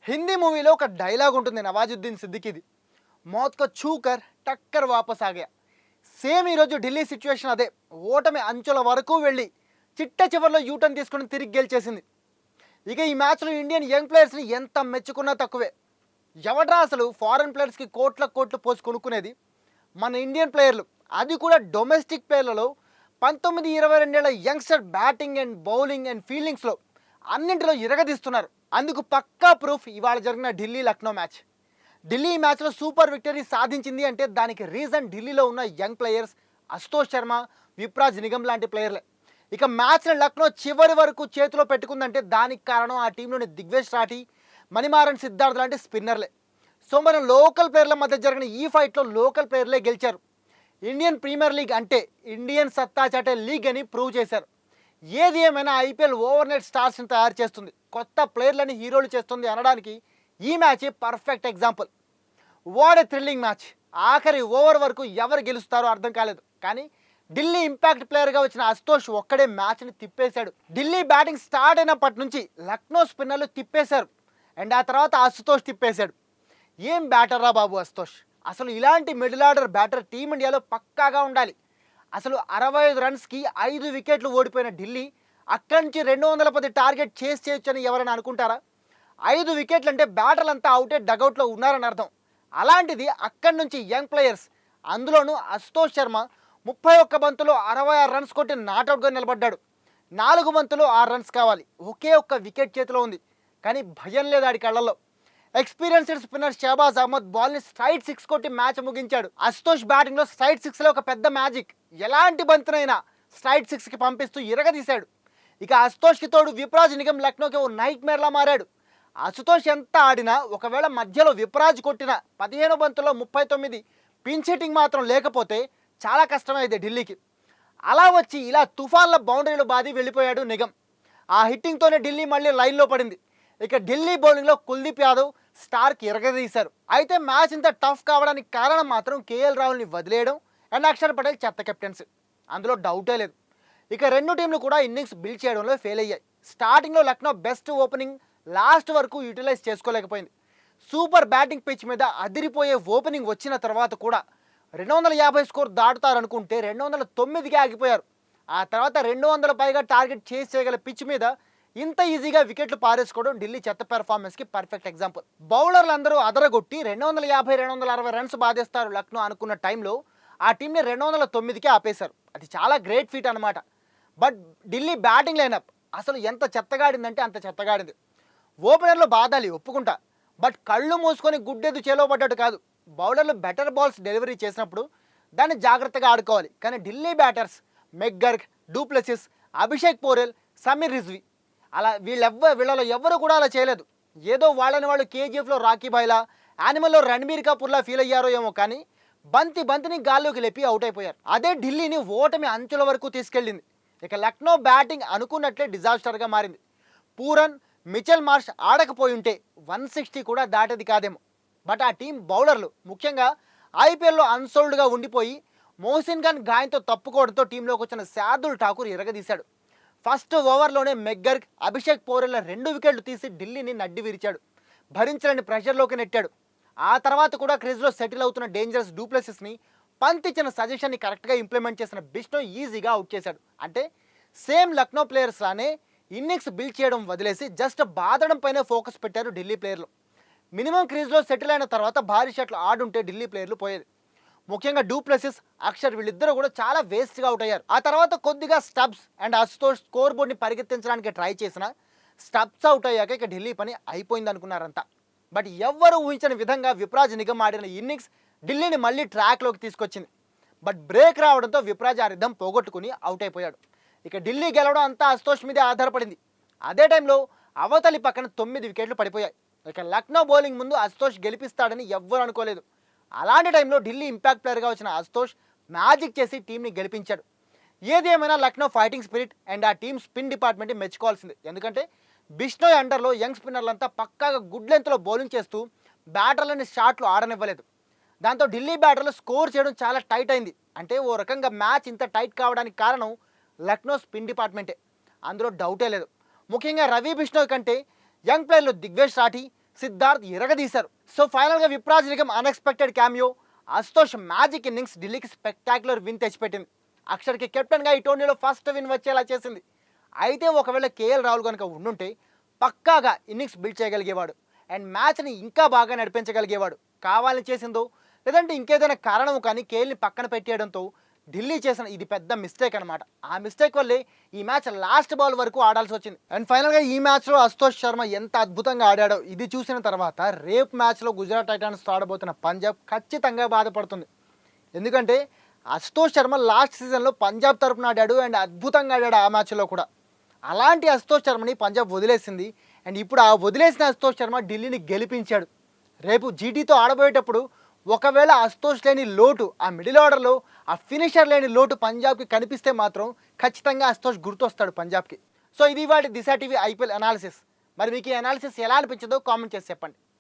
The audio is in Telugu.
హిందీ మూవీలో ఒక డైలాగ్ ఉంటుంది నవాజుద్దీన్ సిద్దికీది. మౌత్ కో ఛూకర్ టక్కర్ వాపస్ ఆ గయా. సేమ్ ఈరోజు ఢిల్లీ సిచ్యువేషన్ అదే. ఓటమి అంచుల వరకు వెళ్ళి చిట్ట చివరిలో యూటర్న్ తీసుకొని తిరిగి గెలిచేసింది. ఇక ఈ మ్యాచ్లో ఇండియన్ యంగ్ ప్లేయర్స్ని ఎంత మెచ్చుకున్నా తక్కువే. ఎవడ్రా అసలు ఫారెన్ ప్లేయర్స్కి కోట్ల కోట్లు పోసి కొనుక్కునేది? మన ఇండియన్ ప్లేయర్లు, అది కూడా డొమెస్టిక్ ప్లేయర్లలో 19-22 youngster batting and bowling and ఫీల్డింగ్స్లో అన్నింటిలో ఇరగదీస్తున్నారు. అందుకు పక్కా ప్రూఫ్ ఇవాళ జరిగిన ఢిల్లీ లక్నో మ్యాచ్. ఢిల్లీ ఈ మ్యాచ్లో సూపర్ విక్టరీ సాధించింది అంటే దానికి రీజన్ ఢిల్లీలో ఉన్న యంగ్ ప్లేయర్స్, అశుతోష్ శర్మ, విప్రాజ్ నిగమ్ లాంటి ప్లేయర్లే. ఇక మ్యాచ్ని లక్నో చివరి వరకు చేతిలో పెట్టుకుందంటే దానికి కారణం ఆ టీంలోని దిగ్వేష్ రాఠీ, మణిమారన్ సిద్ధార్థ్ లాంటి స్పిన్నర్లే. సో మన లోకల్ ప్లేయర్ల మధ్య జరిగిన ఈ ఫైట్లో లోకల్ ప్లేయర్లే గెలిచారు. ఇండియన్ ప్రీమియర్ లీగ్ అంటే ఇండియన్ సత్తా చాటే లీగ్ అని ప్రూవ్ చేశారు. ఏది ఏమైనా ఐపీఎల్ ఓవర్ నైట్ స్టార్స్ని తయారు చేస్తుంది, కొత్త ప్లేయర్లని హీరోలు చేస్తుంది అనడానికి ఈ match perfect example. What a thrilling match. ఆఖరి ఓవర్ వరకు ఎవరు గెలుస్తారో అర్థం కాలేదు. కానీ ఢిల్లీ ఇంపాక్ట్ ప్లేయర్గా వచ్చిన అశుతోష్ ఒక్కడే మ్యాచ్ని తిప్పేశాడు. ఢిల్లీ బ్యాటింగ్ స్టార్ట్ అయినప్పటి నుంచి లక్నో స్పిన్నర్లు తిప్పేశారు అండ్ ఆ తర్వాత అశుతోష్ తిప్పేశాడు. ఏం బ్యాటర్ రా బాబు అశుతోష్. అసలు ఇలాంటి మిడిల్ ఆర్డర్ బ్యాటర్ టీమిండియాలో పక్కాగా ఉండాలి. అసలు 65 రన్స్కి 5 వికెట్లు ఓడిపోయిన ఢిల్లీ అక్కడి నుంచి 210 టార్గెట్ చేసి చేయొచ్చని ఎవరైనా అనుకుంటారా? 5 వికెట్లు అంటే బ్యాటర్లంతా అవుటే డగౌట్లో ఉన్నారని అర్థం. అలాంటిది అక్కడి నుంచి యంగ్ ప్లేయర్స్, అందులోనూ అశుతోష్ శర్మ 31 బంతులో 66 రన్స్ కొట్టి నాట్అవుట్గా నిలబడ్డాడు. 4 బంతులు 6 రన్స్ కావాలి. ఒకే ఒక్క వికెట్ చేతిలో ఉంది, కానీ భయం లేదు ఆడి కళ్ళల్లో. ఎక్స్పీరియన్స్డ్ స్పిన్నర్ షహబాజ్ అహ్మద్ బాల్ని స్ట్రైట్ 6 కొట్టి మ్యాచ్ ముగించాడు. అశుతోష్ బ్యాటింగ్లో స్ట్రైట్ 6లో ఒక పెద్ద మ్యాజిక్. ఎలాంటి బంతునైనా స్ట్రైట్ 6కి పంపిస్తూ ఇరగదీశాడు. ఇక అశుతోష్కి తోడు విప్రాజ్ నిగమ్ లక్నోకి ఓ నైట్ మేర్లా మారాడు. అశుతోష్ ఎంత ఆడినా ఒకవేళ మధ్యలో విప్రాజ్ కొట్టిన 15 బంతుల్లో 39 పిన్ హిట్టింగ్ మాత్రం లేకపోతే చాలా కష్టమైంది ఢిల్లీకి. అలా వచ్చి ఇలా తుఫాన్ల బౌండరీలు బాది వెళ్ళిపోయాడు నిగమ్. ఆ హిట్టింగ్తోనే ఢిల్లీ మళ్ళీ లైన్లో పడింది. ఇక ఢిల్లీ బౌలింగ్లో కుల్దీప్ యాదవ్ స్టార్కి ఇరగదీశారు. అయితే మ్యాచ్ ఇంత టఫ్ కావడానికి కారణం మాత్రం కేఎల్ రాహుల్ని వదిలేయడం అండ్ అక్షర్ పటేల్ చెత్త కెప్టెన్సీ, అందులో డౌటే లేదు. ఇక రెండు టీంలు కూడా ఇన్నింగ్స్ బిల్డ్ చేయడంలో ఫెయిల్ అయ్యాయి. స్టార్టింగ్లో లక్నో బెస్ట్ ఓపెనింగ్ లాస్ట్ వరకు యూటిలైజ్ చేసుకోలేకపోయింది. సూపర్ బ్యాటింగ్ పిచ్ మీద అదిరిపోయే ఓపెనింగ్ వచ్చిన తర్వాత కూడా 250 స్కోర్ దాటుతారనుకుంటే 209కి ఆగిపోయారు. ఆ తర్వాత 200 పైగా టార్గెట్ చేసి చేయగల పిచ్ మీద ఇంత ఈజీగా వికెట్లు పారేసుకోవడం ఢిల్లీ చెత్త పెర్ఫార్మెన్స్కి పర్ఫెక్ట్ ఎగ్జాంపుల్. బౌలర్లు అందరూ అదరగొట్టి 250-260 రన్స్ బాధేస్తారు లక్నో అనుకున్న టైంలో ఆ టీంని 209కే ఆపేశారు. అది చాలా గ్రేట్ ఫీట్ అనమాట. బట్ ఢిల్లీ బ్యాటింగ్ లైనప్ అసలు ఎంత చెత్తగాడిందంటే అంత చెత్తగాడింది. ఓపెనర్లో బాధాలి ఒప్పుకుంటా, బట్ కళ్ళు మూసుకొని గుడ్డెదు చేలో పడ్డట్టు కాదు. బౌలర్లు బెటర్ బాల్స్ డెలివరీ చేసినప్పుడు దాన్ని జాగ్రత్తగా ఆడుకోవాలి. కానీ ఢిల్లీ బ్యాటర్స్ మెగ్గర్గ్, డూప్లెసిస్, అభిషేక్ పోరెల్, సమీర్ రిజ్వీ అలా వీళ్ళలో ఎవరు కూడా అలా చేయలేదు. ఏదో వాళ్ళని వాళ్ళు కేజీఎఫ్లో రాకీ బాయ్లా, యానిమల్లో రణబీర్ కపూర్లా ఫీల్ అయ్యారో ఏమో, కానీ బంతిని గాల్లోకి లేపి అవుట్ అయిపోయారు. అదే ఢిల్లీని ఓటమి అంచుల వరకు తీసుకెళ్ళింది. ఇక లక్నో బ్యాటింగ్ అనుకున్నట్లే డిజాస్టర్గా మారింది. పూరన్, మిచెల్ మార్ష్ ఆడకపోయి ఉంటే 160 కూడా దాటేది కాదేమో. బట్ ఆ టీం బౌలర్లు ముఖ్యంగా ఐపీఎల్లో అన్సోల్డ్గా ఉండిపోయి మోహసిన్ ఖాన్ గాయంతో తప్పుకోవడంతో టీంలోకి వచ్చిన శార్దుల్ ఠాకూర్ ఇరగదీశాడు. ఫస్ట్ ఓవర్లోనే మెగ్గర్గ్, అభిషేక్ పోరెల్ల 2 వికెట్లు తీసి ఢిల్లీని నడ్డి విరిచాడు. భరించలేని ప్రెషర్లోకి నెట్టాడు. ఆ తర్వాత కూడా క్రీజ్లో సెటిల్ అవుతున్న డేంజరస్ డూప్లెసిస్ని పంత్ ఇచ్చిన సజెషన్ని కరెక్ట్గా ఇంప్లిమెంట్ చేసిన బిష్నో ఈజీగా అవుట్ చేశాడు. అంటే సేమ్ లక్నో ప్లేయర్స్ లానే ఇన్నింగ్స్ బిల్డ్ చేయడం వదిలేసి జస్ట్ బాదడం పైన ఫోకస్ పెట్టారు ఢిల్లీ ప్లేయర్లు. మినిమం క్రీజ్లో సెటిల్ అయిన తర్వాత భారీ షాట్లు ఆడుంటే ఢిల్లీ ప్లేయర్లు పోయేది. ముఖ్యంగా డూప్లెసిస్, అక్షర్ వీళ్ళిద్దరూ కూడా చాలా వేస్ట్గా అవుట్ అయ్యారు. ఆ తర్వాత కొద్దిగా స్టబ్స్ అండ్ అశుతోష్ స్కోర్ బోర్డ్ని పరిగెత్తించడానికి ట్రై చేసిన స్టబ్స్ అవుట్ అయ్యాక ఇక ఢిల్లీ పని అయిపోయింది అనుకున్నారంతా. బట్ ఎవ్వరూ ఊహించని విధంగా విప్రాజ్ నిగమ్ ఆడిన ఇన్నింగ్స్ ఢిల్లీని మళ్ళీ ట్రాక్లోకి తీసుకొచ్చింది. బట్ బ్రేక్ రావడంతో విప్రాజ్ ఆ రిధం పోగొట్టుకుని అవుట్ అయిపోయాడు. ఇక ఢిల్లీ గెలవడం అంతా అశుతోష్ మీదే ఆధారపడింది. అదే టైంలో అవతలి పక్కన 9 వికెట్లు పడిపోయాయి. ఇక లక్నో బౌలింగ్ ముందు అశుతోష్ గెలిపిస్తాడని ఎవ్వరు అనుకోలేదు. అలాంటి టైంలో ఢిల్లీ ఇంపాక్ట్ ప్లేయర్గా వచ్చిన అశుతోష్ మ్యాజిక్ చేసి టీంని గెలిపించాడు. ఏది ఏమైనా లక్నో ఫైటింగ్ స్పిరిట్ అండ్ ఆ టీమ్ స్పిన్ డిపార్ట్మెంట్ని మెచ్చుకోవాల్సింది. ఎందుకంటే బిష్నోయ్ అండర్లో యంగ్ స్పిన్నర్లంతా పక్కాగా గుడ్ లెంత్లో బౌలింగ్ చేస్తూ బ్యాటర్లని షాట్లు ఆడనివ్వలేదు. దాంతో ఢిల్లీ బ్యాటర్లు స్కోర్ చేయడం చాలా టైట్ అయింది. అంటే ఓ రకంగా మ్యాచ్ ఇంత టైట్ కావడానికి కారణం లక్నో స్పిన్ డిపార్ట్మెంటే, అందులో డౌటే లేదు. ముఖ్యంగా రవి బిష్నోయ్ కంటే యంగ్ ప్లేయర్లు దిగ్వేష్ రాఠీ, సిద్ధార్థ్ ఎరగదీశారు. సో ఫైనల్గా Vipraj Nigam unexpected cameo, Ashutosh magic innings ఢిల్లీకి స్పెక్టాక్యులర్ విన్ తెచ్చిపెట్టింది. అక్షర్కి కెప్టెన్గా ఈ టోర్నీలో ఫస్ట్ విన్ వచ్చేలా చేసింది. అయితే ఒకవేళ కేఎల్ రాహుల్ కనుక ఉండుంటే పక్కాగా ఇన్నింగ్స్ బిల్డ్ చేయగలిగేవాడు అండ్ మ్యాచ్ని ఇంకా బాగా నడిపించగలిగేవాడు. కావాలని చేసిందో లేదంటే ఇంకేదైనా కారణం కానీ కేఎల్ని పక్కన పెట్టేయడంతో ఢిల్లీ చేసిన ఇది పెద్ద మిస్టేక్ అనమాట. ఆ మిస్టేక్ వల్లే ఈ మ్యాచ్ లాస్ట్ బాల్ వరకు ఆడాల్సి వచ్చింది. అండ్ ఫైనల్గా ఈ మ్యాచ్లో అశుతోష్ శర్మ ఎంత అద్భుతంగా ఆడాడో ఇది చూసిన తర్వాత రేపు మ్యాచ్లో గుజరాత్ టైటాన్స్ ఆడబోతున్న పంజాబ్ ఖచ్చితంగా బాధపడుతుంది. ఎందుకంటే అశుతోష్ శర్మ లాస్ట్ సీజన్లో పంజాబ్ తరపున ఆడాడు అండ్ అద్భుతంగా ఆడాడు ఆ మ్యాచ్లో కూడా. అలాంటి అశుతోష్ శర్మని పంజాబ్ వదిలేసింది అండ్ ఇప్పుడు ఆ వదిలేసిన అశుతోష్ శర్మ ఢిల్లీని గెలిపించాడు. రేపు జీటీతో ఆడబోయేటప్పుడు ఒకవేళ అశుతోష్ లేని లోటు, ఆ మిడిల్ ఆర్డర్లో ఆ ఫినిషర్ లేని లోటు పంజాబ్కి కనిపిస్తే మాత్రం ఖచ్చితంగా అశుతోష్ గుర్తొస్తాడు పంజాబ్కి. సో ఇది వాటి దిశా టీవీ ఐపీఎల్ అనాలిసిస్. మరి మీకు ఈ అనాలిసిస్ ఎలా అనిపించిందో కామెంట్ చేసి చెప్పండి.